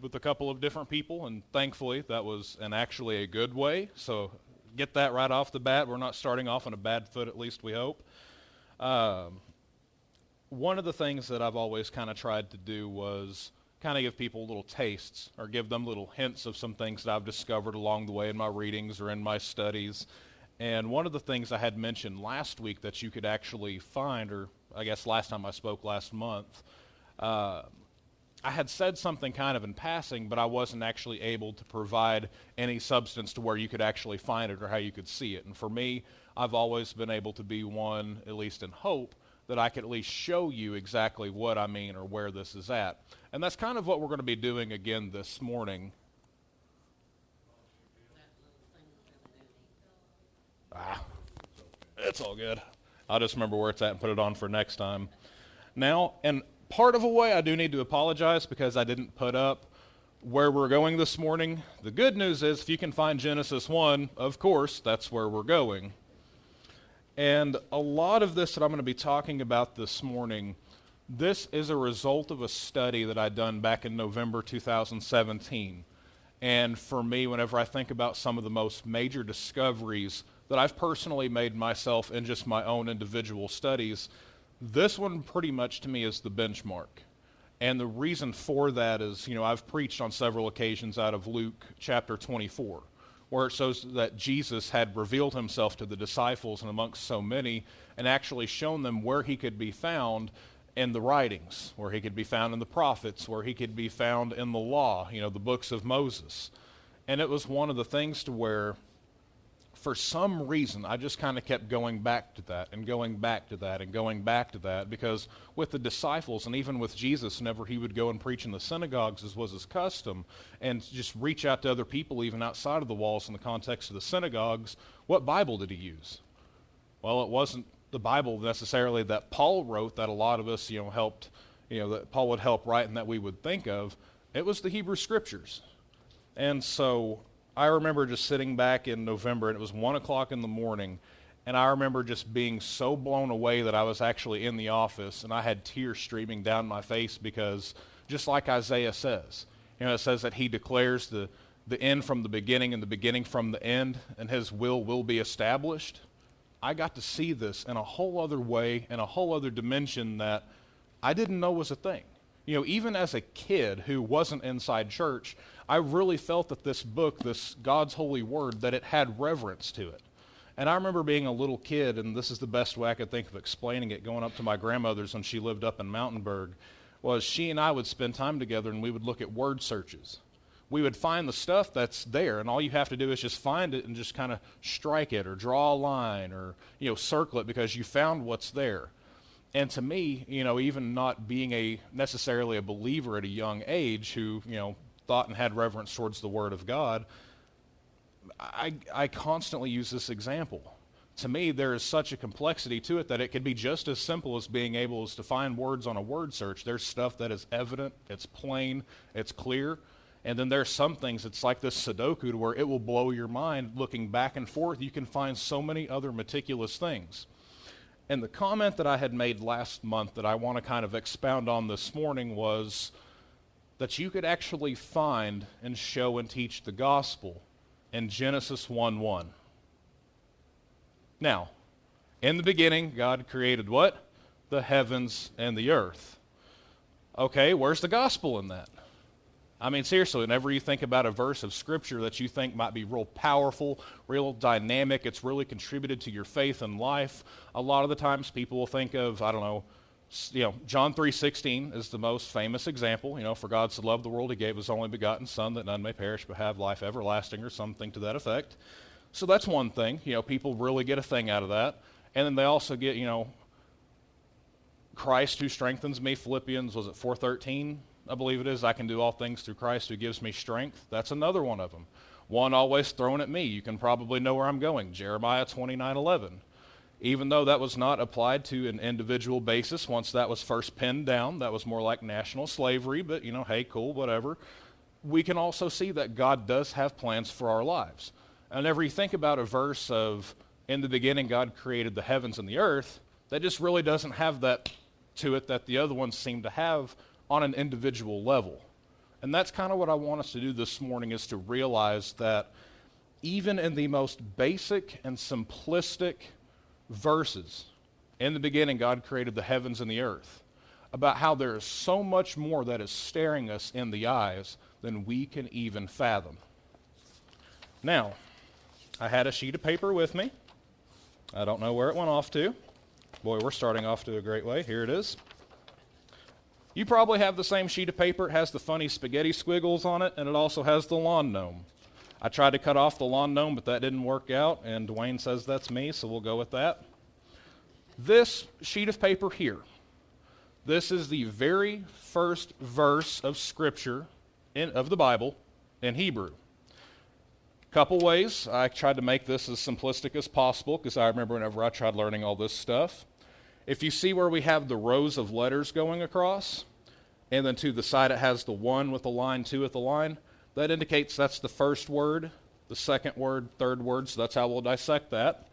with a couple of different people, and thankfully that was actually a good way. So get that right off the bat. We're not starting off on a bad foot, at least we hope. One of the things that I've always kind of tried to do was kind of give people little tastes or give them little hints of some things that I've discovered along the way in my readings or in my studies. And one of the things I had mentioned last week that you could actually find, or I guess last time I spoke last month, I had said something kind of in passing, but I wasn't actually able to provide any substance to where you could actually find it or how you could see it. And for me, I've always been able to be one, at least in hope, that I could at least show you exactly what I mean or where this is at. And that's kind of what we're going to be doing again this morning. It's all good. I'll just remember where it's at and put it on for next time. Now, and part of a way I do need to apologize because I didn't put up where we're going this morning. The good news is if you can find Genesis 1, of course, that's where we're going. And a lot of this that I'm going to be talking about this morning, this is a result of a study that I'd done back in November 2017. And for me, whenever I think about some of the most major discoveries that I've personally made myself in just my own individual studies, this one pretty much to me is the benchmark. And the reason for that is, I've preached on several occasions out of Luke chapter 24, where it shows that Jesus had revealed himself to the disciples and amongst so many and actually shown them where he could be found in the writings, where he could be found in the prophets, where he could be found in the law, the books of Moses. And it was one of the things to where, for some reason, I just kind of kept going back to that and going back to that and going back to that, because with the disciples and even with Jesus, whenever he would go and preach in the synagogues, as was his custom, and just reach out to other people even outside of the walls in the context of the synagogues, what Bible did he use? Well, it wasn't the Bible necessarily that Paul wrote that a lot of us, helped, that Paul would help write and that we would think of. It was the Hebrew Scriptures. And so I remember just sitting back in November, and it was 1 o'clock in the morning, and I remember just being so blown away that I was actually in the office, and I had tears streaming down my face because, just like Isaiah says, it says that he declares the end from the beginning and the beginning from the end, and his will be established. I got to see this in a whole other way, in a whole other dimension that I didn't know was a thing. Even as a kid who wasn't inside church, I really felt that this book, this God's holy word, that it had reverence to it. And I remember being a little kid, and this is the best way I could think of explaining it, going up to my grandmother's when she lived up in Mountainburg, was she and I would spend time together and we would look at word searches. We would find the stuff that's there, and all you have to do is just find it and just kind of strike it or draw a line or, circle it because you found what's there. And to me, even not being necessarily a believer at a young age who, thought and had reverence towards the Word of God, I constantly use this example. To me, there is such a complexity to it that it could be just as simple as being able to find words on a word search. There's stuff that is evident, it's plain, it's clear, and then there's some things, it's like this Sudoku to where it will blow your mind looking back and forth. You can find so many other meticulous things. And the comment that I had made last month that I want to kind of expound on this morning was that you could actually find and show and teach the gospel in Genesis 1:1. Now, in the beginning, God created what? The heavens and the earth. Okay, where's the gospel in that? I mean, seriously, whenever you think about a verse of Scripture that you think might be real powerful, real dynamic, it's really contributed to your faith and life, a lot of the times people will think of, John 3:16 is the most famous example. For God so loved the world, he gave his only begotten Son, that none may perish but have life everlasting, or something to that effect. So that's one thing. People really get a thing out of that. And then they also get, Christ who strengthens me, Philippians, was it 4:13? I believe it is. I can do all things through Christ who gives me strength. That's another one of them. One always thrown at me. You can probably know where I'm going. Jeremiah 29:11. Even though that was not applied to an individual basis, once that was first pinned down, that was more like national slavery, but, hey, cool, whatever. We can also see that God does have plans for our lives. And whenever you think about a verse of, in the beginning God created the heavens and the earth, that just really doesn't have that to it that the other ones seem to have on an individual level. And that's kind of what I want us to do this morning, is to realize that even in the most basic and simplistic verses, in the beginning God created the heavens and the earth, about how there is so much more that is staring us in the eyes than we can even fathom. Now, I had a sheet of paper with me. I don't know where it went off to. Boy, we're starting off to a great way. Here it is. You probably have the same sheet of paper. It has the funny spaghetti squiggles on it, and it also has the lawn gnome. I tried to cut off the lawn gnome, but that didn't work out, and Dwayne says that's me, so we'll go with that. This sheet of paper here, this is the very first verse of Scripture, of the Bible, in Hebrew. Couple ways. I tried to make this as simplistic as possible, because I remember whenever I tried learning all this stuff. If you see where we have the rows of letters going across, and then to the side it has the 1 with the line, 2 with the line, that indicates that's the first word, the second word, third word, so that's how we'll dissect that.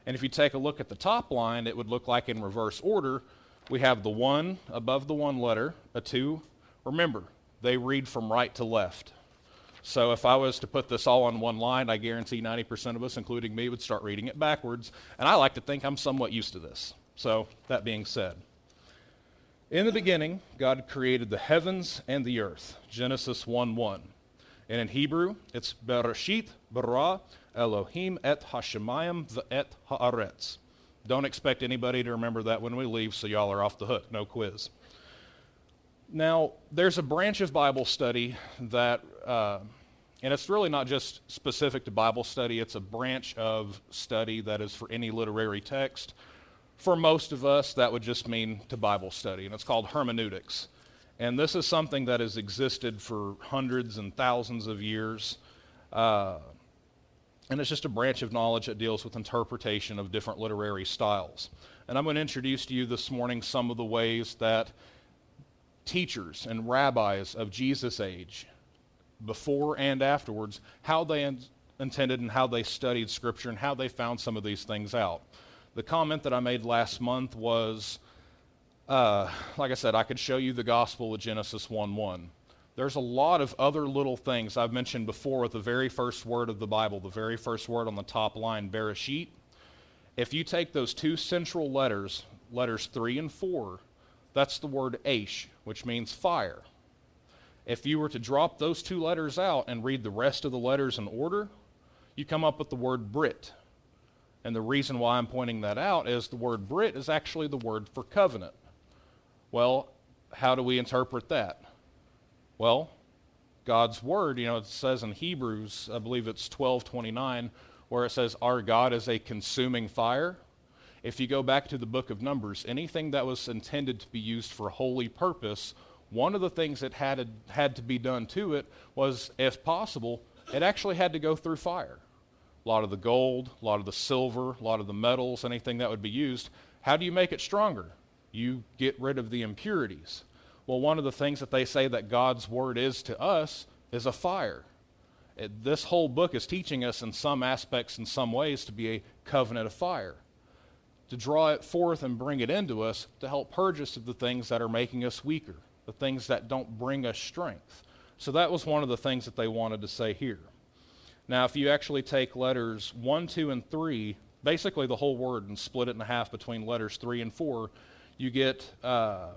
And if you take a look at the top line, it would look like in reverse order. We have the 1 above the 1 letter, a 2. Remember, they read from right to left. So if I was to put this all on one line, I guarantee 90% of us, including me, would start reading it backwards. And I like to think I'm somewhat used to this. So that being said, in the beginning, God created the heavens and the earth, Genesis 1:1. And in Hebrew, it's Bereshit bara Elohim et hashemayim ve'et haaretz. Don't expect anybody to remember that when we leave, so y'all are off the hook, no quiz. Now, there's a branch of Bible study that, and it's really not just specific to Bible study, it's a branch of study that is for any literary text. For most of us, that would just mean to Bible study, and it's called hermeneutics. And this is something that has existed for hundreds and thousands of years. And it's just a branch of knowledge that deals with interpretation of different literary styles. And I'm going to introduce to you this morning some of the ways that teachers and rabbis of Jesus' age, before and afterwards, how they intended and how they studied Scripture and how they found some of these things out. The comment that I made last month was, like I said, I could show you the Gospel of Genesis 1:1. There's a lot of other little things I've mentioned before with the very first word of the Bible, the very first word on the top line, Bereshit. If you take those two central letters, letters 3 and 4, that's the word Aish, which means fire. If you were to drop those two letters out and read the rest of the letters in order, you come up with the word Brit. And the reason why I'm pointing that out is the word Brit is actually the word for covenant. Well, how do we interpret that? Well, God's word, it says in Hebrews, I believe it's 12:29, where it says, our God is a consuming fire. If you go back to the book of Numbers, anything that was intended to be used for a holy purpose, one of the things that had to be done to it was, if possible, it actually had to go through fire. A lot of the gold, a lot of the silver, a lot of the metals, anything that would be used. How do you make it stronger? You get rid of the impurities. Well, one of the things that they say that God's word is to us is a fire. This whole book is teaching us in some aspects, in some ways, to be a covenant of fire, to draw it forth and bring it into us to help purge us of the things that are making us weaker, the things that don't bring us strength. So that was one of the things that they wanted to say here. Now, if you actually take letters 1, 2, and 3, basically the whole word, and split it in half between letters 3 and 4, you get a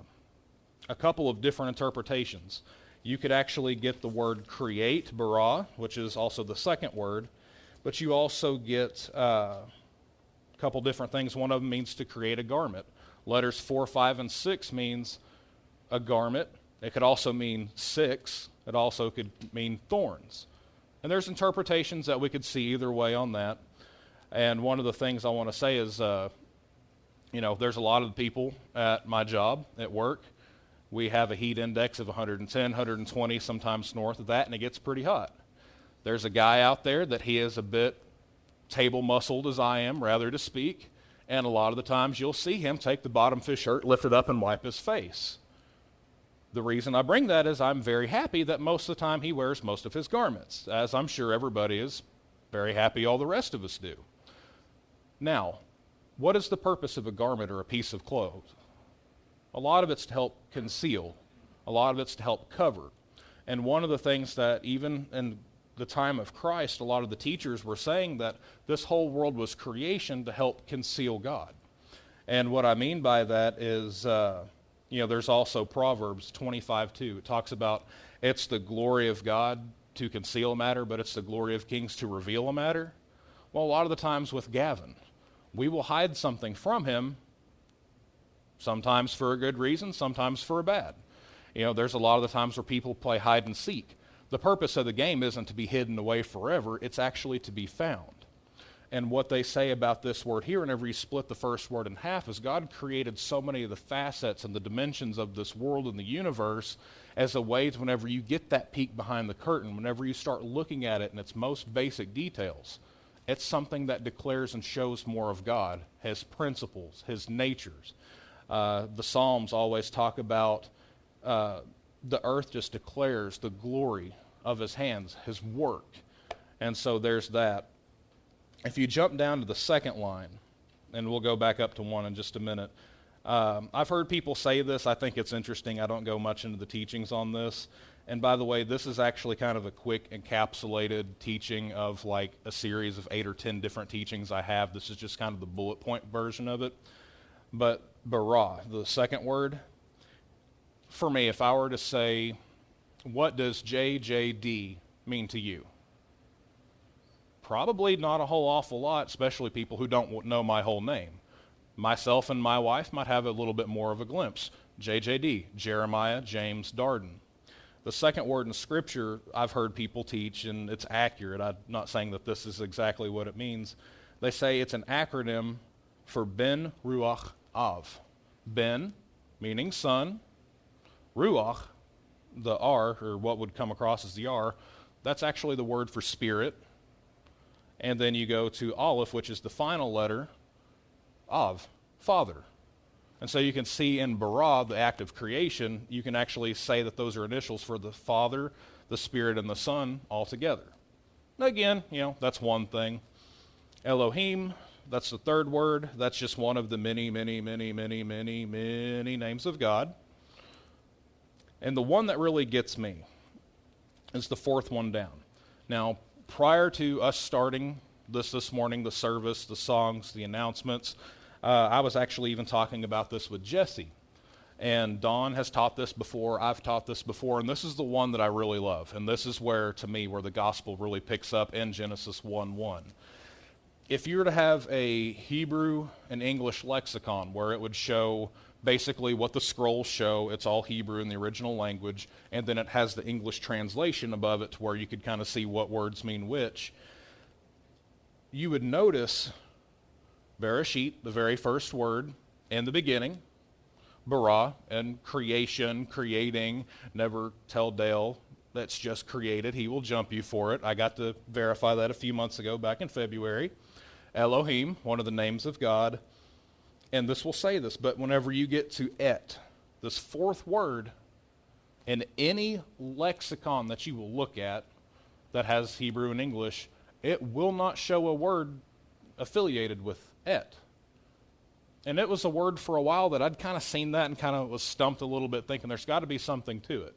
couple of different interpretations. You could actually get the word create, bara, which is also the second word, but you also get a couple different things. One of them means to create a garment. Letters 4, 5, and 6 means a garment. It could also mean 6. It also could mean thorns. And there's interpretations that we could see either way on that. And one of the things I want to say is, there's a lot of people at my job, at work. We have a heat index of 110, 120, sometimes north of that, and it gets pretty hot. There's a guy out there that he is a bit table-muscled as I am, rather to speak, and a lot of the times you'll see him take the bottom of his shirt, lift it up, and wipe his face. The reason I bring that is I'm very happy that most of the time he wears most of his garments, as I'm sure everybody is very happy all the rest of us do. Now, what is the purpose of a garment or a piece of clothes? A lot of it's to help conceal. A lot of it's to help cover. And one of the things that even in the time of Christ, a lot of the teachers were saying that this whole world was creation to help conceal God. And what I mean by that is, there's also Proverbs 25:2. It talks about it's the glory of God to conceal a matter, but it's the glory of kings to reveal a matter. Well, a lot of the times with Gavin, we will hide something from him, sometimes for a good reason, sometimes for a bad. There's a lot of the times where people play hide and seek. The purpose of the game isn't to be hidden away forever, it's actually to be found. And what they say about this word here, whenever you split the first word in half, is God created so many of the facets and the dimensions of this world and the universe as a way to, whenever you get that peek behind the curtain, whenever you start looking at it in its most basic details, it's something that declares and shows more of God, His principles, His natures. The Psalms always talk about the earth just declares the glory of His hands, His work. And so there's that. If you jump down to the second line, and we'll go back up to 1 in just a minute, I've heard people say this. I think it's interesting. I don't go much into the teachings on this. And by the way, this is actually kind of a quick encapsulated teaching of like a series of 8 or 10 different teachings I have. This is just kind of the bullet point version of it. But bara, the second word, for me, if I were to say, what does JJD mean to you? Probably not a whole awful lot, especially people who don't know my whole name. Myself and my wife might have a little bit more of a glimpse. JJD, Jeremiah James Darden. The second word in Scripture I've heard people teach, and it's accurate. I'm not saying that this is exactly what it means. They say it's an acronym for Ben Ruach Av. Ben, meaning son. Ruach, the R, or what would come across as the R, that's actually the word for spirit. And then you go to Aleph, which is the final letter, Av, Father. And so you can see in bara, the act of creation, you can actually say that those are initials for the Father, the Spirit, and the Son all together. Again, that's one thing. Elohim, that's the third word. That's just one of the many, many, many, many, many, many names of God. And the one that really gets me is the fourth one down. Now, prior to us starting this morning, the service, the songs, the announcements, I was actually even talking about this with Jesse. And Dawn has taught this before, I've taught this before, and this is the one that I really love. And this is where, to me, where the gospel really picks up in Genesis 1:1. If you were to have a Hebrew and English lexicon where it would show basically what the scrolls show, it's all Hebrew in the original language, and then it has the English translation above it to where you could kind of see what words mean which, you would notice Bereshit, the very first word, in the beginning, bara, and creation, creating, never tell Dale that's just created. He will jump you for it. I got to verify that a few months ago, back in February. Elohim, one of the names of God. And this will say this, but whenever you get to et, this fourth word, in any lexicon that you will look at that has Hebrew and English, it will not show a word affiliated with et. And it was a word for a while that I'd kind of seen that and kind of was stumped a little bit thinking there's got to be something to it.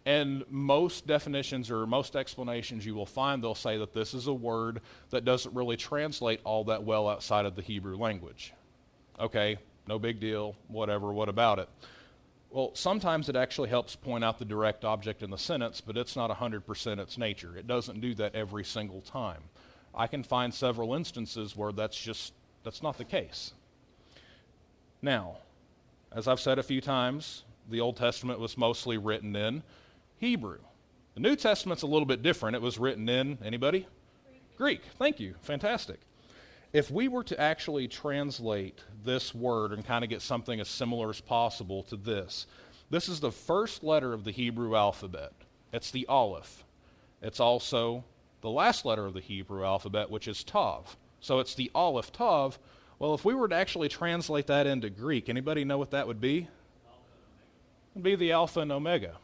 And most definitions or most explanations you will find, they'll say that this is a word that doesn't really translate all that well outside of the Hebrew language. Okay, no big deal, whatever, what about it? Well, sometimes it actually helps point out the direct object in the sentence, but it's not 100% its nature. It doesn't do that every single time. I can find several instances where that's not the case. Now, as I've said a few times, the Old Testament was mostly written in Hebrew. The New Testament's a little bit different. It was written in, anybody? Greek. Thank you. Fantastic. If we were to actually translate this word and kind of get something as similar as possible to this is the first letter of the Hebrew alphabet. It's the Aleph. It's also the last letter of the Hebrew alphabet, which is Tav. So it's the Aleph Tav. Well, if we were to actually translate that into Greek, anybody know what that would be? It would be the Alpha and Omega.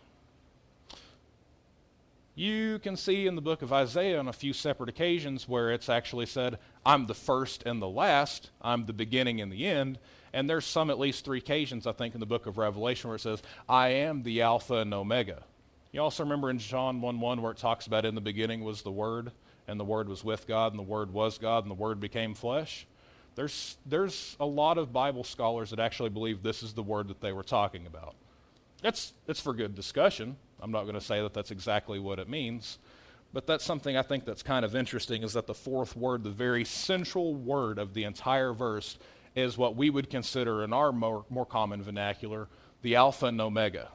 You can see in the book of Isaiah on a few separate occasions where it's actually said, I'm the first and the last, I'm the beginning and the end, and there's some at least 3 occasions, I think, in the book of Revelation where it says, I am the Alpha and Omega. You also remember in John 1:1 where it talks about in the beginning was the Word, and the Word was with God, and the Word was God, and the Word became flesh. There's a lot of Bible scholars that actually believe this is the Word that they were talking about. It's for good discussion. I'm not going to say that that's exactly what it means, but that's something I think that's kind of interesting, is that the fourth word, the very central word of the entire verse, is what we would consider in our more common vernacular, the Alpha and Omega.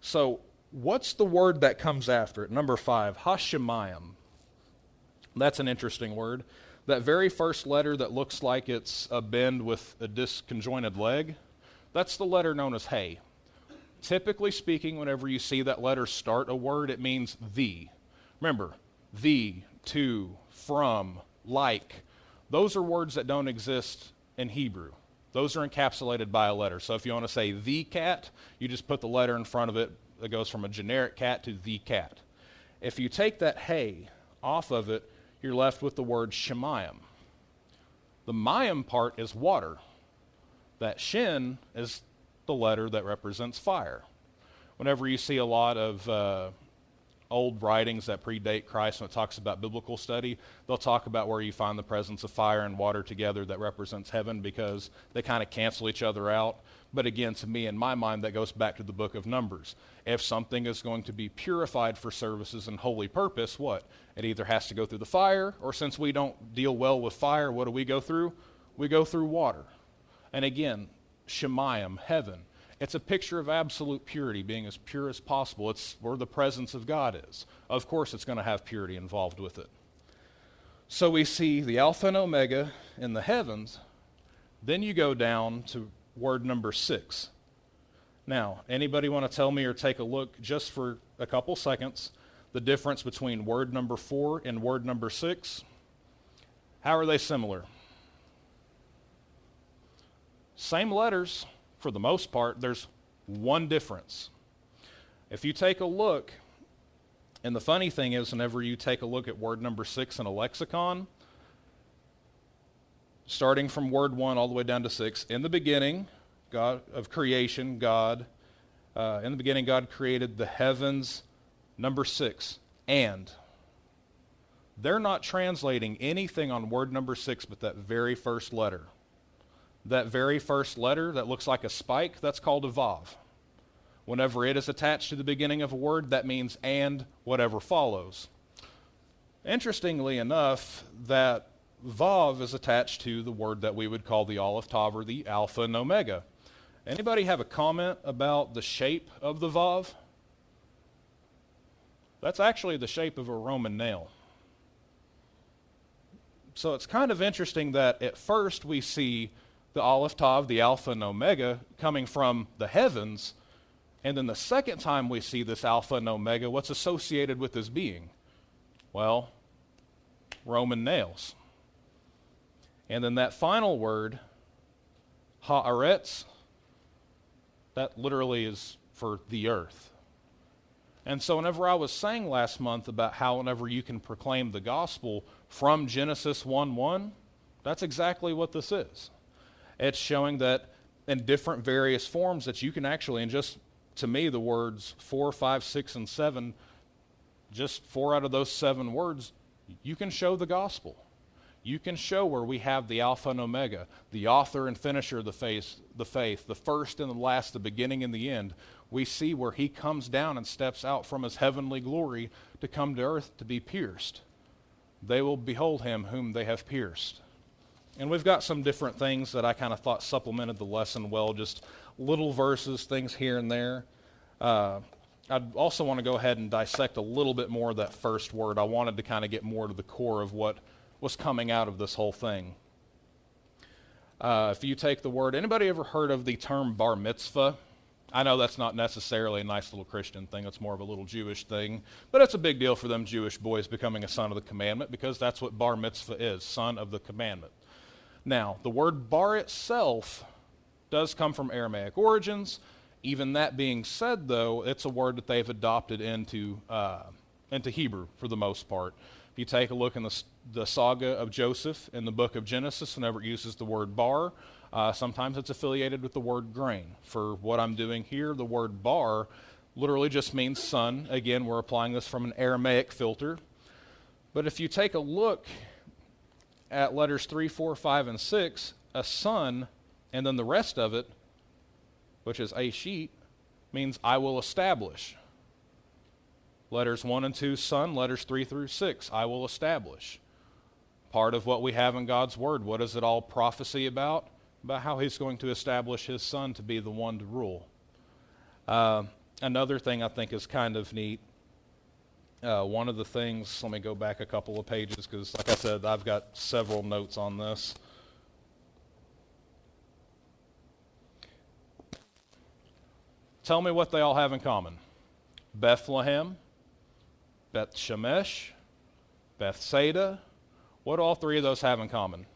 So what's the word that comes after it? Number 5, Hashemayim. That's an interesting word. That very first letter that looks like it's a bend with a disconjointed leg, that's the letter known as He. Typically speaking, whenever you see that letter start a word, it means the. Remember, the, to, from, like. Those are words that don't exist in Hebrew. Those are encapsulated by a letter. So if you want to say the cat, you just put the letter in front of it that goes from a generic cat to the cat. If you take that He off of it, you're left with the word Shemayim. The Mayim part is water. That Shin is the letter that represents fire. Whenever you see a lot of old writings that predate Christ, when it talks about biblical study, they'll talk about where you find the presence of fire and water together that represents heaven, because they kind of cancel each other out. But again, to me, in my mind, that goes back to the book of Numbers. If something is going to be purified for services and holy purpose, what? It either has to go through the fire, or since we don't deal well with fire, what do we go through? We go through water. And again, Shemayim, heaven. It's a picture of absolute purity, being as pure as possible. It's where the presence of God is. Of course, it's going to have purity involved with it. So we see the Alpha and Omega in the heavens. Then you go down to word number 6. Now, anybody want to tell me or take a look just for a couple seconds the difference between word number 4 and word number 6? How are they similar? Same letters for the most part. There's one difference. If you take a look, and the funny thing is, whenever you take a look at word number 6 in a lexicon, starting from word 1 all the way down to 6, in the beginning, God of creation, God, in the beginning God created the heavens, number 6, and. They're not translating anything on word number 6 but that very first letter. That very first letter that looks like a spike, that's called a vav. Whenever it is attached to the beginning of a word, that means and whatever follows. Interestingly enough, that vav is attached to the word that we would call the Aleph Tav, or the Alpha and Omega. Anybody have a comment about the shape of the vav? That's actually the shape of a Roman nail. So it's kind of interesting that at first we see the Aleph Tav, the Alpha and Omega, coming from the heavens, and then the second time we see this Alpha and Omega, what's associated with this being? Well, Roman nails. And then that final word, haaretz, that literally is for the earth. And so whenever I was saying last month about how whenever you can proclaim the gospel from Genesis 1:1, that's exactly what this is. It's showing that in different various forms that you can actually, and just to me the words 4, 5, 6, and 7, just 4 out of those 7 words, you can show the gospel. You can show where we have the Alpha and Omega, the author and finisher of the faith, the first and the last, the beginning and the end. We see where he comes down and steps out from his heavenly glory to come to earth to be pierced. They will behold him whom they have pierced. And we've got some different things that I kind of thought supplemented the lesson well, just little verses, things here and there. I'd also want to go ahead and dissect a little bit more of that first word. I wanted to kind of get more to the core of what was coming out of this whole thing. If you take the word, anybody ever heard of the term bar mitzvah? I know that's not necessarily a nice little Christian thing. It's more of a little Jewish thing. But it's a big deal for them Jewish boys becoming a son of the commandment, because that's what bar mitzvah is, son of the commandment. Now, the word bar itself does come from Aramaic origins. Even that being said, though, it's a word that they've adopted into Hebrew for the most part. If you take a look in the saga of Joseph in the book of Genesis, whenever it uses the word bar, sometimes it's affiliated with the word grain. For what I'm doing here, the word bar, literally just means son. Again, we're applying this from an Aramaic filter. But if you take a look at letters 3, 4, 5, and 6, a son, and then the rest of it, which is a sheet, means I will establish. Letters 1 and 2, son. Letters 3 through 6, I will establish. Part of what we have in God's Word. What is it all prophecy about? About how He's going to establish His Son to be the one to rule. Another thing I think is kind of neat, one of the things, let me go back a couple of pages because, like I said, I've got several notes on this. Tell me what they all have in common. Bethlehem, Beth Shemesh, Bethsaida. What do all three of those have in common?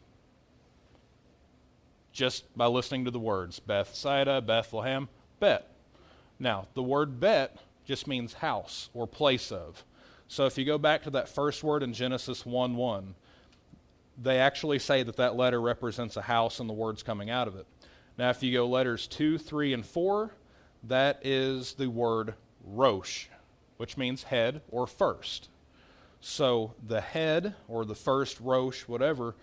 Just by listening to the words. Bethsaida, Bethlehem, Bet. Now, the word Bet just means house or place of. So if you go back to that first word in Genesis 1:1, they actually say that that letter represents a house and the words coming out of it. Now, if you go letters 2, 3, and 4, that is the word Rosh, which means head or first. So the head or the first, Rosh, whatever,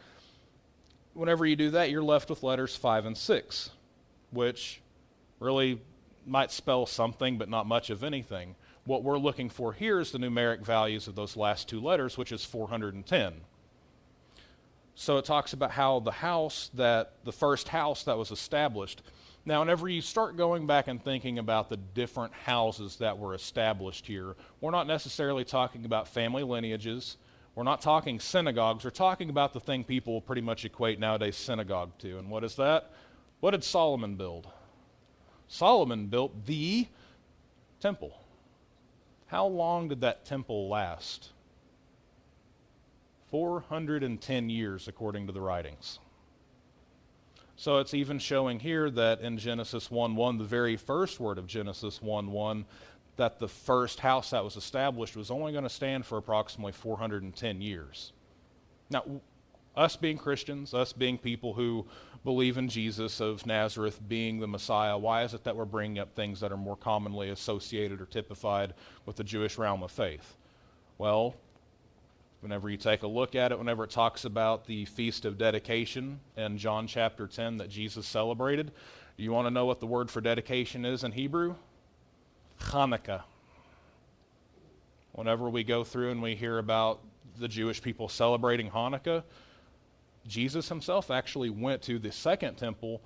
whenever you do that, you're left with letters 5 and 6, which really might spell something but not much of anything. What we're looking for here is the numeric values of those last two letters, which is 410. So it talks about how the first house that was established. Now, whenever you start going back and thinking about the different houses that were established here, we're not necessarily talking about family lineages. We're not talking synagogues. We're talking about the thing people pretty much equate nowadays synagogue to. And what is that? What did Solomon build? Solomon built the temple. How long did that temple last? 410 years, according to the writings. So it's even showing here that in Genesis 1:1, the very first word of Genesis 1:1, that the first house that was established was only going to stand for approximately 410 years. Now, us being Christians, us being people who believe in Jesus of Nazareth being the Messiah, why is it that we're bringing up things that are more commonly associated or typified with the Jewish realm of faith? Well, whenever you take a look at it, whenever it talks about the Feast of Dedication in John chapter 10 that Jesus celebrated, do you want to know what the word for dedication is in Hebrew? Hanukkah. Whenever we go through and we hear about the Jewish people celebrating Hanukkah, Jesus himself actually went to the second temple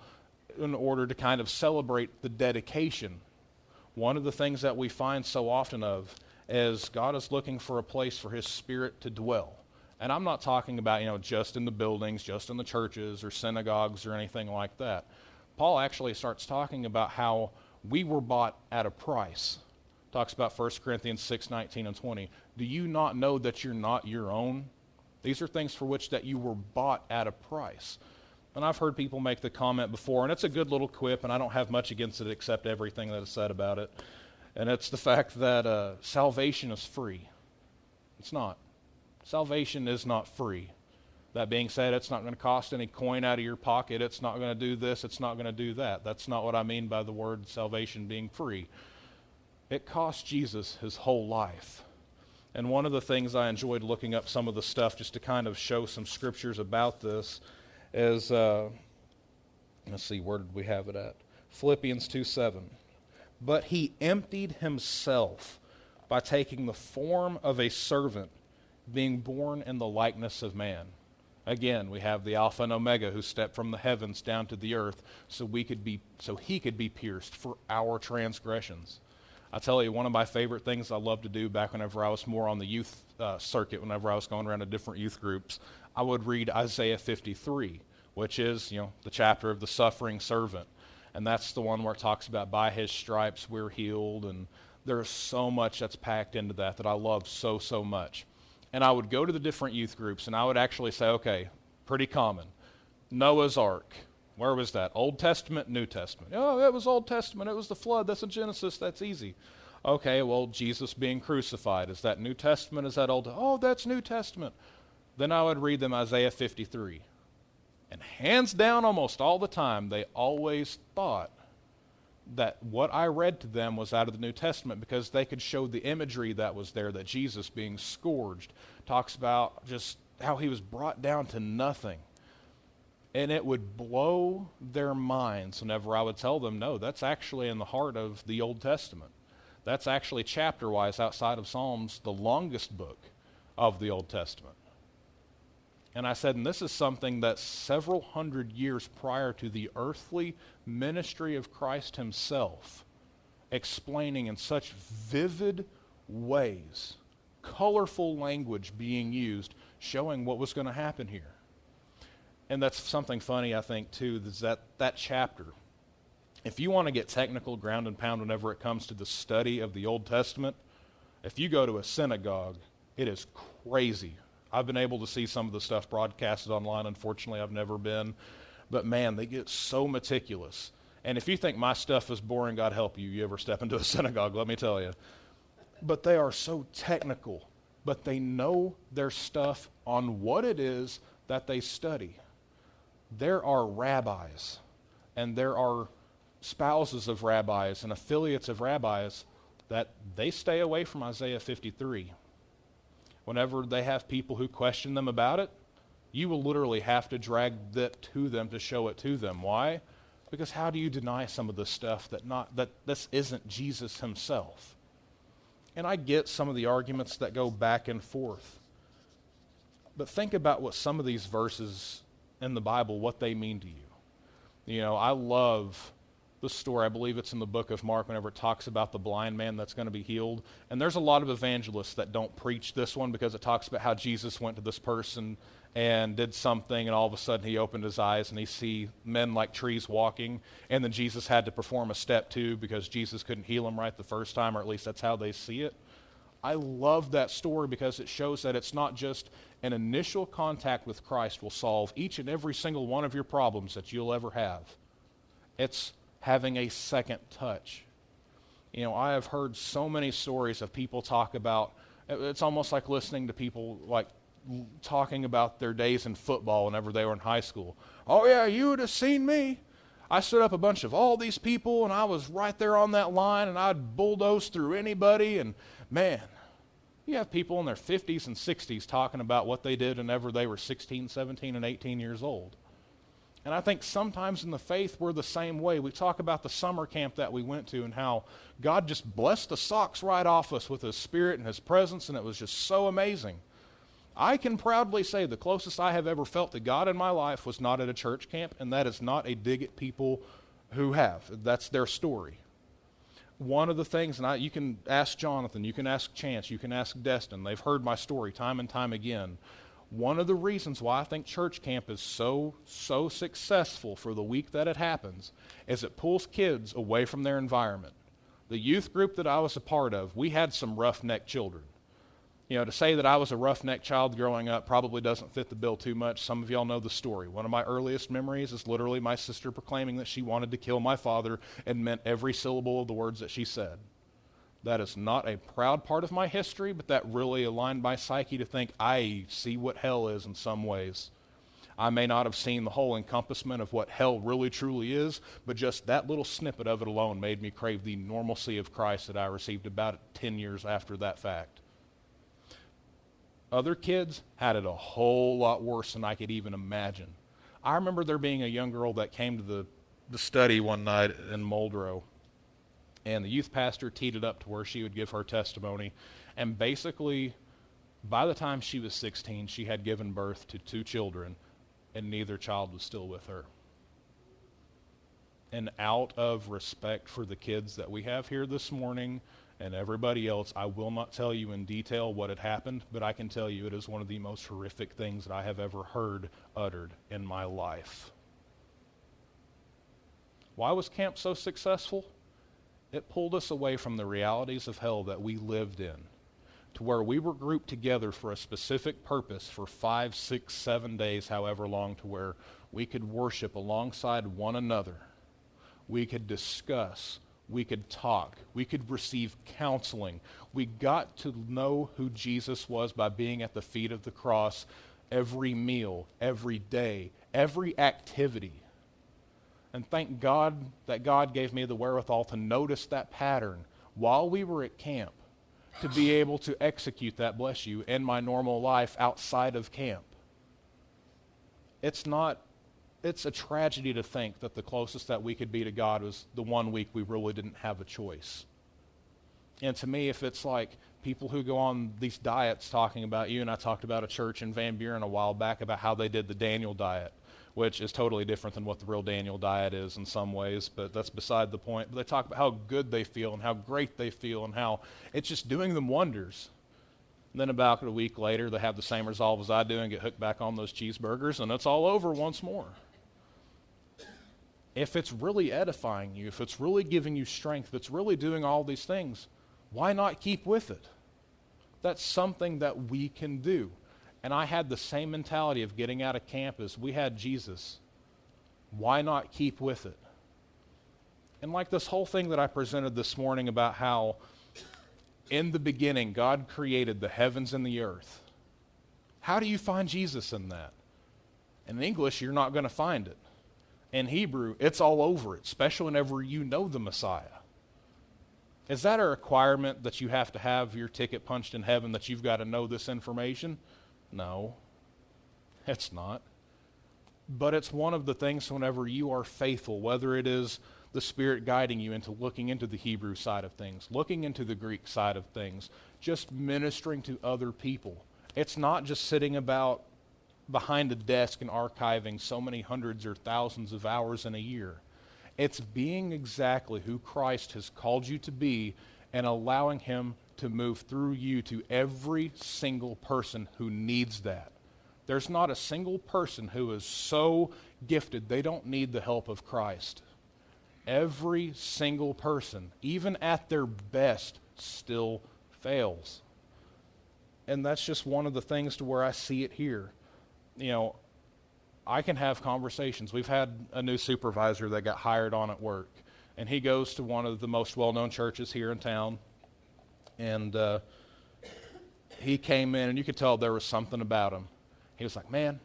in order to kind of celebrate the dedication. One of the things that we find so often of is God is looking for a place for His Spirit to dwell. And I'm not talking about, just in the buildings, just in the churches or synagogues or anything like that. Paul actually starts talking about how we were bought at a price. Talks about 1 Corinthians 6:19 and 20. Do you not know that you're not your own? These are things for which that you were bought at a price. And I've heard people make the comment before, and it's a good little quip, and I don't have much against it except everything that is said about it. And it's the fact that salvation is free. It's not. Salvation is not free. That being said, it's not going to cost any coin out of your pocket. It's not going to do this. It's not going to do that. That's not what I mean by the word salvation being free. It cost Jesus his whole life. And one of the things I enjoyed looking up some of the stuff just to kind of show some scriptures about this is, let's see, where did we have it at? Philippians 2:7. But he emptied himself by taking the form of a servant, being born in the likeness of man. Again, we have the Alpha and Omega who stepped from the heavens down to the earth so he could be pierced for our transgressions. I tell you, one of my favorite things I loved to do back whenever I was more on the youth circuit, whenever I was going around to different youth groups, I would read Isaiah 53, which is, the chapter of the suffering servant. And that's the one where it talks about by his stripes we're healed. And there's so much that's packed into that I love so, so much. And I would go to the different youth groups and I would actually say, okay, pretty common. Noah's Ark. Where was that? Old Testament, New Testament. Oh, it was Old Testament. It was the flood. That's in Genesis. That's easy. Okay, well, Jesus being crucified. Is that New Testament? Is that Old? Oh, that's New Testament. Then I would read them Isaiah 53. And hands down almost all the time, they always thought that what I read to them was out of the New Testament because they could show the imagery that was there, that Jesus being scourged talks about just how he was brought down to nothing. And it would blow their minds whenever I would tell them, no, that's actually in the heart of the Old Testament. That's actually chapter-wise outside of Psalms, the longest book of the Old Testament. And I said, and this is something that several hundred years prior to the earthly ministry of Christ himself, explaining in such vivid ways, colorful language being used, showing what was going to happen here. And that's something funny, I think, too, is that chapter. If you want to get technical, ground and pound whenever it comes to the study of the Old Testament, if you go to a synagogue, it is crazy. I've been able to see some of the stuff broadcasted online. Unfortunately, I've never been. But man, they get so meticulous. And if you think my stuff is boring, God help you, you ever step into a synagogue, let me tell you. But they are so technical. But they know their stuff on what it is that they study. There are rabbis, and there are spouses of rabbis and affiliates of rabbis that they stay away from Isaiah 53. Whenever they have people who question them about it, you will literally have to drag that to them to show it to them. Why? Because how do you deny some of this stuff that this isn't Jesus himself? And I get some of the arguments that go back and forth. But think about what some of these verses in the Bible, what they mean to you. You know, I love the story, I believe it's in the book of Mark, whenever it talks about the blind man that's going to be healed. And there's a lot of evangelists that don't preach this one because it talks about how Jesus went to this person and did something, and all of a sudden he opened his eyes and he see men like trees walking, and then Jesus had to perform a step 2 because Jesus couldn't heal him right the first time, or at least that's how they see it. I love that story because it shows that it's not just an initial contact with Christ will solve each and every single one of your problems that you'll ever have. It's having a second touch. You know, I have heard so many stories of people talk about, it's almost like listening to people like talking about their days in football whenever they were in high school. Oh yeah, you would have seen me. I stood up a bunch of all these people and I was right there on that line and I'd bulldoze through anybody, and man, you have people in their 50s and 60s talking about what they did whenever they were 16, 17, and 18 years old. And I think sometimes in the faith we're the same way. We talk about the summer camp that we went to and how God just blessed the socks right off us with his spirit and his presence, and it was just so amazing. I can proudly say the closest I have ever felt to God in my life was not at a church camp, and that is not a dig at people who have. That's their story. One of the things, and you can ask Jonathan, you can ask Chance, you can ask Destin, they've heard my story time and time again. One of the reasons why I think church camp is so successful for the week that it happens is it pulls kids away from their environment. The youth group that I was a part of, we had some roughneck children. You know, to say that I was a roughneck child growing up probably doesn't fit the bill too much. Some of y'all know the story. One of my earliest memories is literally my sister proclaiming that she wanted to kill my father and meant every syllable of the words that she said. That is not a proud part of my history, but that really aligned my psyche to think I see what hell is in some ways. I may not have seen the whole encompassment of what hell really truly is, but just that little snippet of it alone made me crave the normalcy of Christ that I received about 10 years after that fact. Other kids had it a whole lot worse than I could even imagine. I remember there being a young girl that came to the study one night in Muldrow, and the youth pastor teed it up to where she would give her testimony. And basically, by the time she was 16, she had given birth to 2 children, and neither child was still with her. And out of respect for the kids that we have here this morning and everybody else, I will not tell you in detail what had happened, but I can tell you it is one of the most horrific things that I have ever heard uttered in my life. Why was camp so successful? It pulled us away from the realities of hell that we lived in, to where we were grouped together for a specific purpose for 5, 6, 7 days, however long, to where we could worship alongside one another. We could discuss. We could talk. We could receive counseling. We got to know who Jesus was by being at the feet of the cross every meal, every day, every activity. And thank God that God gave me the wherewithal to notice that pattern while we were at camp, to be able to execute that, bless you, in my normal life outside of camp. It's a tragedy to think that the closest that we could be to God was the one week we really didn't have a choice. And to me, if it's like people who go on these diets talking about, you and I talked about a church in Van Buren a while back about how they did the Daniel diet, which is totally different than what the real Daniel diet is in some ways, but that's beside the point. But they talk about how good they feel and how great they feel and how it's just doing them wonders. And then about a week later, they have the same resolve as I do and get hooked back on those cheeseburgers, and it's all over once more. If it's really edifying you, if it's really giving you strength, if it's really doing all these things, why not keep with it? That's something that we can do. And I had the same mentality of getting out of camp as we had Jesus. Why not keep with it? And like this whole thing that I presented this morning about how in the beginning God created the heavens and the earth. How do you find Jesus in that? In English, you're not going to find it. In Hebrew, it's all over it, especially whenever you know the Messiah. Is that a requirement that you have to have your ticket punched in heaven, that you've got to know this information? No, it's not. But it's one of the things whenever you are faithful, whether it is the Spirit guiding you into looking into the Hebrew side of things, looking into the Greek side of things, just ministering to other people. It's not just sitting about behind a desk and archiving so many hundreds or thousands of hours in a year. It's being exactly who Christ has called you to be and allowing him to move through you to every single person who needs that. There's not a single person who is so gifted they don't need the help of Christ. Every single person, even at their best, still fails. And that's just one of the things to where I see it here. You know, I can have conversations. We've had a new supervisor that got hired on at work, and he goes to one of the most well-known churches here in town, and he came in, and you could tell there was something about him. He was like, man,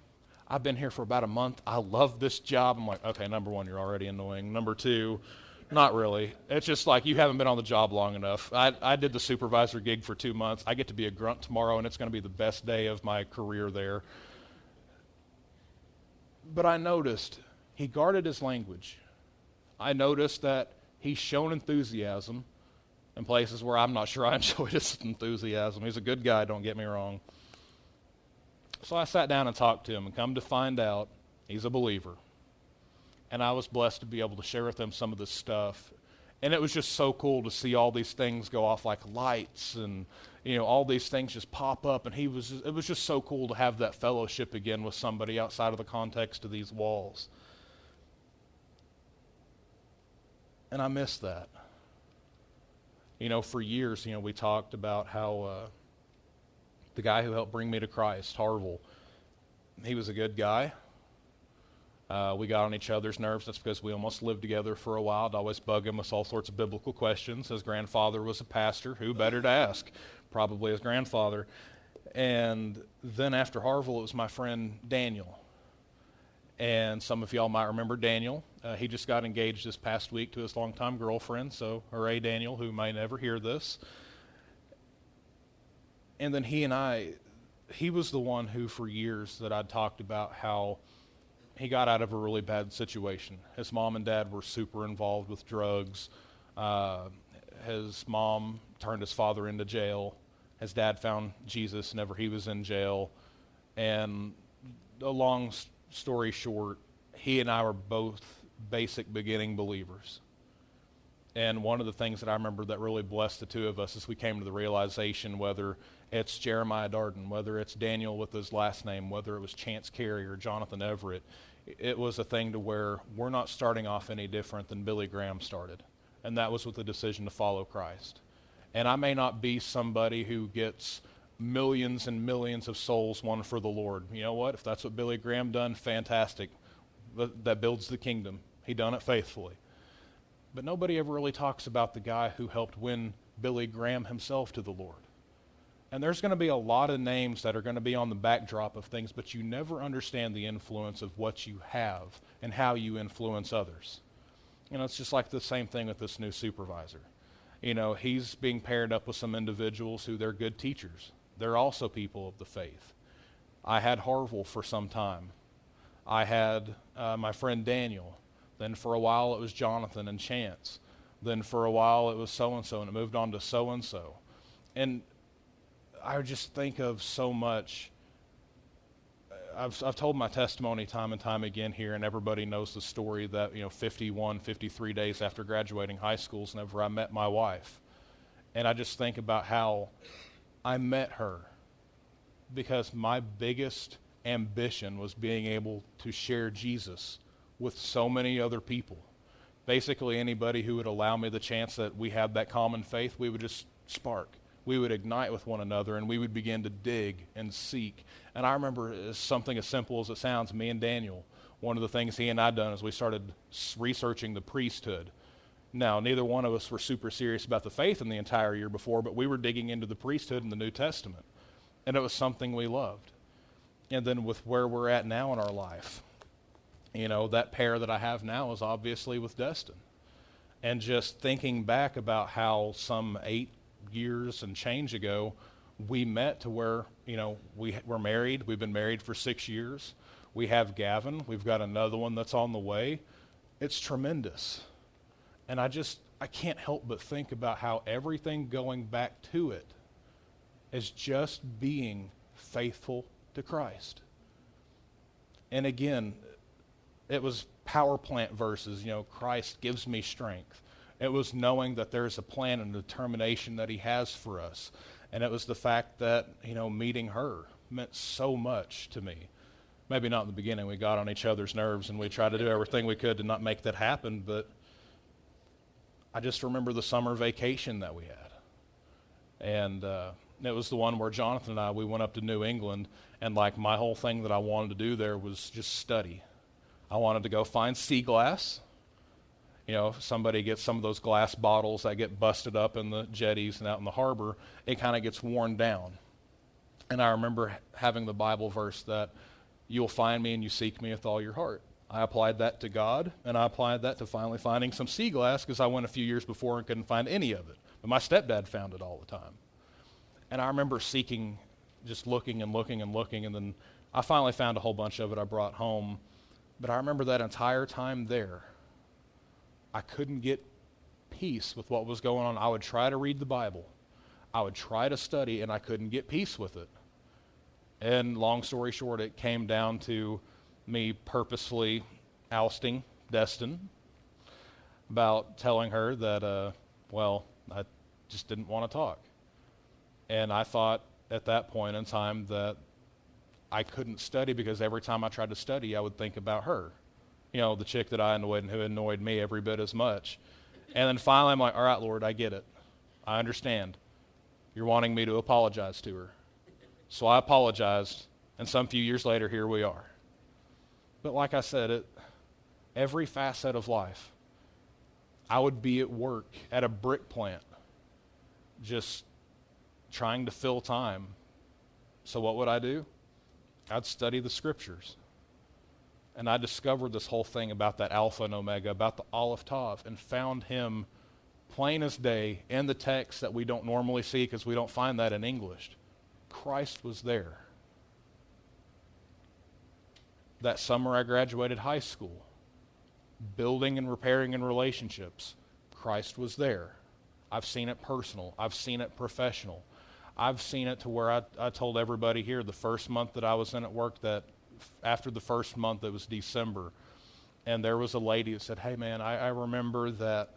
I've been here for about a month. I love this job. I'm like, okay, number one, you're already annoying. Number two, not really. It's just like you haven't been on the job long enough. I did the supervisor gig for 2 months. I get to be a grunt tomorrow, and it's going to be the best day of my career there. But I noticed he guarded his language. I noticed that he's shown enthusiasm in places where I'm not sure I enjoyed his enthusiasm. He's a good guy, don't get me wrong. So I sat down and talked to him, and come to find out, he's a believer. And I was blessed to be able to share with him some of this stuff. And it was just so cool to see all these things go off like lights, and you know, all these things just pop up. And it was just so cool to have that fellowship again with somebody outside of the context of these walls. And I miss that. You know, for years, you know, we talked about how the guy who helped bring me to Christ, Harville, he was a good guy. We got on each other's nerves. That's because we almost lived together for a while. I'd always bug him with all sorts of biblical questions. His grandfather was a pastor. Who better to ask? Probably his grandfather. And then after Harville, it was my friend Daniel. And some of y'all might remember Daniel. He just got engaged this past week to his longtime girlfriend. So hooray, Daniel, who may never hear this. And then he was the one who for years that I'd talked about how he got out of a really bad situation. His mom and dad were super involved with drugs. His mom turned his father into jail. His dad found Jesus whenever he was in jail. And a long story short, he and I were both basic beginning believers. And one of the things that I remember that really blessed the two of us is we came to the realization, whether it's Jeremiah Darden, whether it's Daniel with his last name, whether it was Chance Carey or Jonathan Everett, it was a thing to where we're not starting off any different than Billy Graham started. And that was with the decision to follow Christ. And I may not be somebody who gets millions and millions of souls won for the Lord. You know what? If that's what Billy Graham done, fantastic. That builds the kingdom. He done it faithfully. But nobody ever really talks about the guy who helped win Billy Graham himself to the Lord. And there's going to be a lot of names that are going to be on the backdrop of things, but you never understand the influence of what you have and how you influence others. It's just like the same thing with this new supervisor. He's being paired up with some individuals who they're good teachers. They're also people of the faith. I had Harville for some time. I had my friend Daniel. Then for a while it was Jonathan and Chance. Then for a while it was so-and-so, and it moved on to so-and-so. And I just think of so much. I've told my testimony time and time again here, and everybody knows the story that 51, 53 days after graduating high school is whenever I met my wife. And I just think about how I met her because my biggest ambition was being able to share Jesus with so many other people. Basically anybody who would allow me the chance that we had that common faith, we would just spark. We would ignite with one another, and we would begin to dig and seek. And I remember something as simple as it sounds, me and Daniel, one of the things he and I done is we started researching the priesthood. Now, neither one of us were super serious about the faith in the entire year before, but we were digging into the priesthood in the New Testament. And it was something we loved. And then with where we're at now in our life, that pair that I have now is obviously with Destin. And just thinking back about how some 8 years and change ago, we met to where, we're married. We've been married for 6 years. We have Gavin. We've got another one that's on the way. It's tremendous. And I can't help but think about how everything going back to it is just being faithful to Christ. And again, it was power plant verses, Christ gives me strength. It was knowing that there's a plan and determination that he has for us. And it was the fact that, meeting her meant so much to me. Maybe not in the beginning. We got on each other's nerves and we tried to do everything we could to not make that happen. But I just remember the summer vacation that we had. And it was the one where Jonathan and I, we went up to New England. And my whole thing that I wanted to do there was just study. I wanted to go find sea glass. If somebody gets some of those glass bottles that get busted up in the jetties and out in the harbor, it kind of gets worn down. And I remember having the Bible verse that you'll find me and you seek me with all your heart. I applied that to God, and I applied that to finally finding some sea glass because I went a few years before and couldn't find any of it. But my stepdad found it all the time. And I remember seeking, just looking and looking and looking, and then I finally found a whole bunch of it I brought home. But I remember that entire time there, I couldn't get peace with what was going on. I would try to read the Bible. I would try to study, and I couldn't get peace with it. And long story short, it came down to me purposefully ousting Destin about telling her that, I just didn't want to talk. And I thought at that point in time that I couldn't study because every time I tried to study, I would think about her. The chick that I annoyed and who annoyed me every bit as much. And then finally I'm like, all right, Lord, I get it. I understand. You're wanting me to apologize to her. So I apologized, and some few years later, here we are. But like I said, every facet of life, I would be at work at a brick plant, just trying to fill time. So what would I do? I'd study the scriptures. And I discovered this whole thing about that Alpha and Omega, about the Aleph Tav, and found him plain as day in the text that we don't normally see because we don't find that in English. Christ was there. That summer I graduated high school, building and repairing in relationships, Christ was there. I've seen it personal. I've seen it professional. I've seen it to where I told everybody here the first month that I was in at work that after the first month, it was December, and there was a lady that said, hey man, I remember that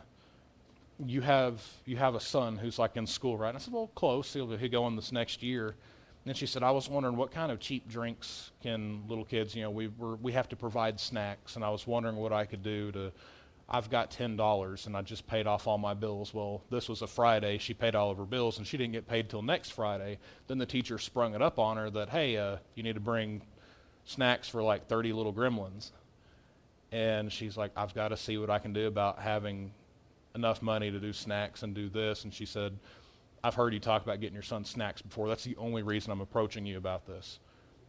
you have a son who's in school, right? And I said, well, close, he'll go in this next year. And then she said, I was wondering what kind of cheap drinks can little kids, we have to provide snacks, and I was wondering what I could do I've got $10 and I just paid off all my bills. Well, this was a Friday, she paid all of her bills and she didn't get paid till next Friday. Then the teacher sprung it up on her that, hey, you need to bring snacks for 30 little gremlins. And she's like, I've got to see what I can do about having enough money to do snacks and do this. And she said, I've heard you talk about getting your son snacks before. That's the only reason I'm approaching you about this.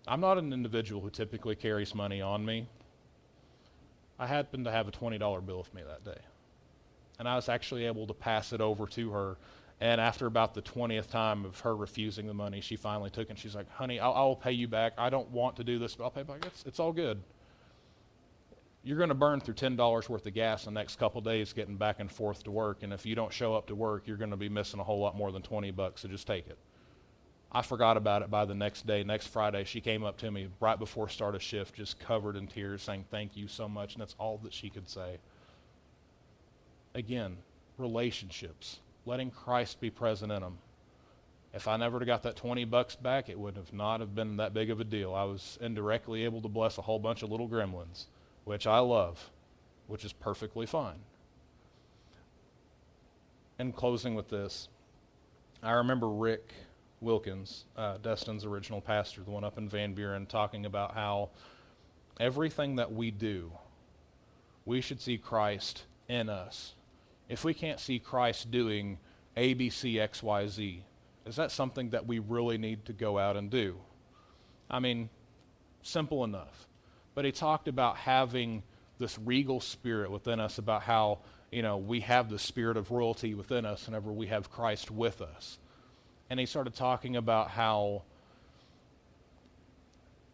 I'm not an individual who typically carries money on me. I happened to have a $20 bill with me that day. And I was actually able to pass it over to her. And after about the 20th time of her refusing the money, she finally took it. And she's like, honey, I'll pay you back. I don't want to do this, but I'll pay back. It's all good. You're going to burn through $10 worth of gas the next couple days getting back and forth to work. And if you don't show up to work, you're going to be missing a whole lot more than $20, so just take it. I forgot about it by the next day. Next Friday, she came up to me right before start of shift, just covered in tears, saying thank you so much, and that's all that she could say. Again, relationships, letting Christ be present in them. If I never got that $20 back, it would have not have been that big of a deal. I was indirectly able to bless a whole bunch of little gremlins, which I love, which is perfectly fine. In closing with this, I remember Rick Wilkins, Destin's original pastor, the one up in Van Buren, talking about how everything that we do, we should see Christ in us. If we can't see Christ doing A, B, C, X, Y, Z, is that something that we really need to go out and do? I mean, simple enough. But he talked about having this regal spirit within us, about how, we have the spirit of royalty within us whenever we have Christ with us. And he started talking about how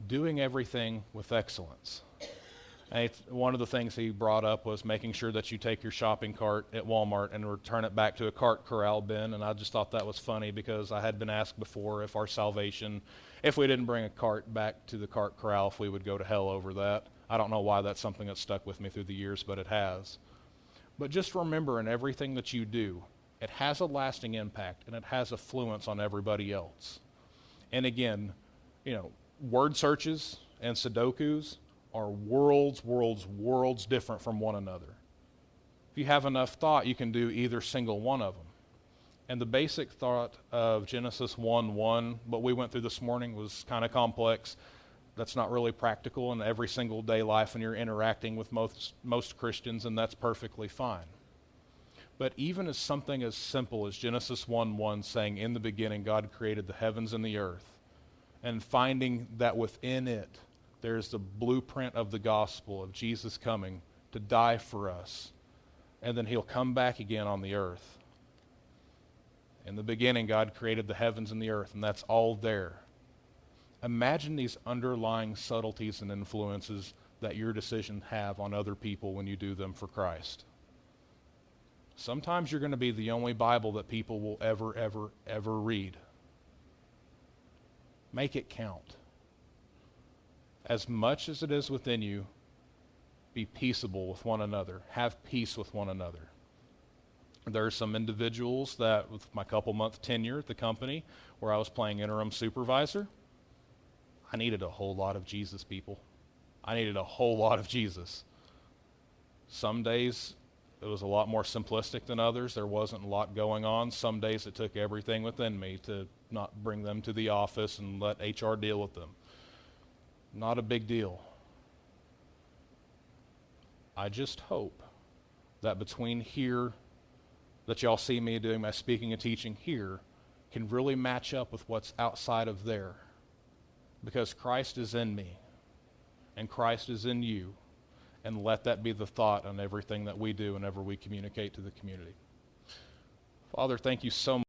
doing everything with excellence. And one of the things he brought up was making sure that you take your shopping cart at Walmart and return it back to a cart corral bin. And I just thought that was funny because I had been asked before if our salvation, if we didn't bring a cart back to the cart corral, if we would go to hell over that. I don't know why that's something that's stuck with me through the years, but it has. But just remember, in everything that you do, it has a lasting impact and it has affluence on everybody else. And again, word searches and Sudokus are worlds different from one another. If you have enough thought, you can do either single one of them. And the basic thought of Genesis 1:1, what we went through this morning, was kind of complex. That's not really practical in every single day life when you're interacting with most Christians, and that's perfectly fine. But even as something as simple as Genesis 1:1 saying, in the beginning God created the heavens and the earth, and finding that within it there's the blueprint of the gospel of Jesus coming to die for us, and then he'll come back again on the earth. In the beginning God created the heavens and the earth, and that's all there. Imagine these underlying subtleties and influences that your decisions have on other people when you do them for Christ. Sometimes you're going to be the only Bible that people will ever read. Make it count. As much as it is within you, be peaceable with one another. Have peace with one another. There are some individuals that, with my couple-month tenure at the company, where I was playing interim supervisor, I needed a whole lot of Jesus, people. I needed a whole lot of Jesus. Some days it was a lot more simplistic than others. There wasn't a lot going on. Some days it took everything within me to not bring them to the office and let HR deal with them. Not a big deal. I just hope that between here, that y'all see me doing my speaking and teaching here, can really match up with what's outside of there. Because Christ is in me, and Christ is in you, and let that be the thought on everything that we do whenever we communicate to the community. Father, thank you so much.